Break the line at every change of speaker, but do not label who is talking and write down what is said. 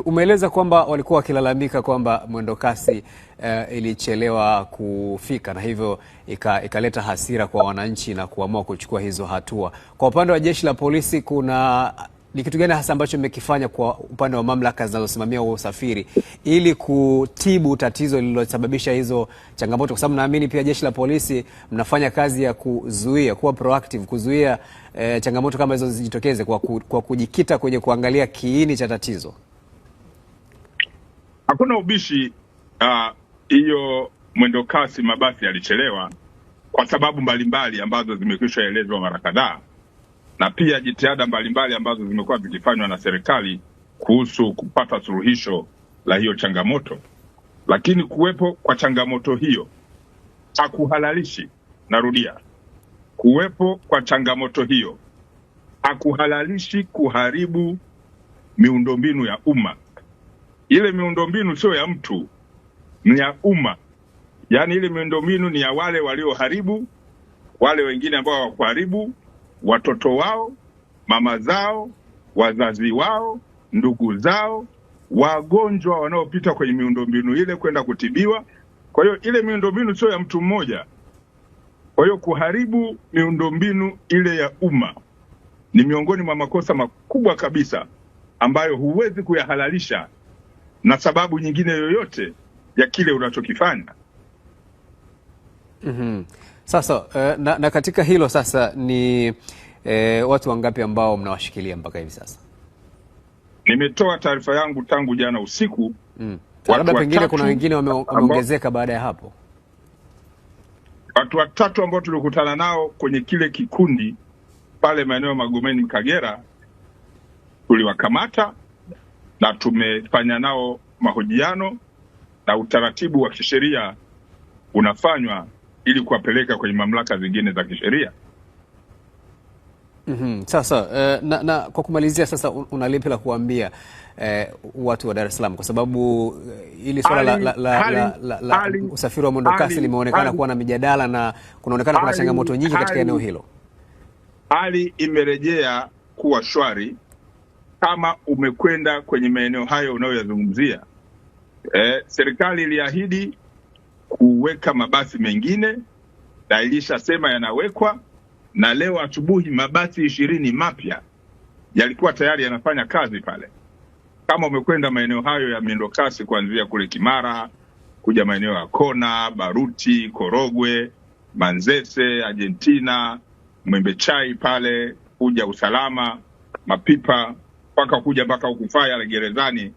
Umeeleza kwamba walikuwa wakilalamika kwamba mwendokasi ilichelewa kufika na hivyo ikaleta hasira kwa wananchi na kuamua kuchukua hizo hatua. Kwa upande wa jeshi la polisi, ni kitu gani hasa ambacho mmekifanya kwa upande wa mamlaka zinazosimamia usafiri ili kutibu tatizo lililosababisha hizo changamoto? Kwa sababu naamini pia jeshi la polisi mnafanya kazi ya kuzuia, kuwa proactive, kuzuia changamoto kama hizo zijitokeze kwa kujikita kwenye kuangalia kiini cha tatizo.
Hakuna ubishi hiyo mwendokasi mabasi yalichelewa kwa sababu mbalimbali ambazo zimekwisha elezwa mara kadhaa, na pia jitihada mbalimbali ambazo zimekuwa zikifanywa na serikali kuhusu kupata suluhisho la hiyo changamoto. Lakini kuwepo kwa changamoto hiyo hakuhalalishi, narudia, kuwepo kwa changamoto hiyo hakuhalalishi kuharibu miundombinu ya umma. Ile miundombinu sio ya mtu, ni ya umma. Yaani ile miundombinu ni ya wale walioharibu, wale wengine ambao hawakuharibu, watoto wao, mama zao, wazazi wao, ndugu zao, wagonjwa wanaopita kwenye miundombinu ile kwenda kutibiwa. Kwa hiyo ile miundombinu sio ya mtu mmoja. Kwa hiyo kuharibu miundombinu ile ya umma ni miongoni mwa makosa makubwa kabisa ambayo huwezi kuyahalalisha na sababu nyingine yoyote ya kile unachokifanya.
Sasa na katika hilo sasa ni watu wangapi ambao mnawashikilia mpaka hivi sasa?
Nimetoa taarifa yangu tangu jana usiku.
Labda pengine kuna wengine wameongezeka baada ya hapo.
Watu watatu ambao tulikutana nao kwenye kile kikundi pale maeneo Magomeni Kagera tuliwakamata na tumefanya nao mahojiano, na utaratibu wa kisheria unafanywa ili kuwapeleka kwenye mamlaka zingine za kisheria.
Sasa na kwa kumalizia sasa, una lipi la kuambia watu wa Dar es Salaam, kwa sababu ili swala la usafiri wa mwendokasi limeonekana kuwa na mijadala na kunaonekana kuna changamoto nyingi katika eneo hilo?
Hali imerejea kuwa shwari kama umekwenda kwenye maeneo hayo unayoyazungumzia. Serikali iliahidi kuweka mabasi mengine na ilishasema yanawekwa, na leo asubuhi mabasi 20 mapya yalikuwa tayari yanafanya kazi pale. Kama umekwenda maeneo hayo ya mwendokasi kuanzia kule Kimara kuja maeneo ya Kona, Baruti, Korogwe, Manzese, Argentina, Mwembe Chai pale, kuja Usalama, Mapipa, mpaka kuja mpaka Ukufaya la Gerezani,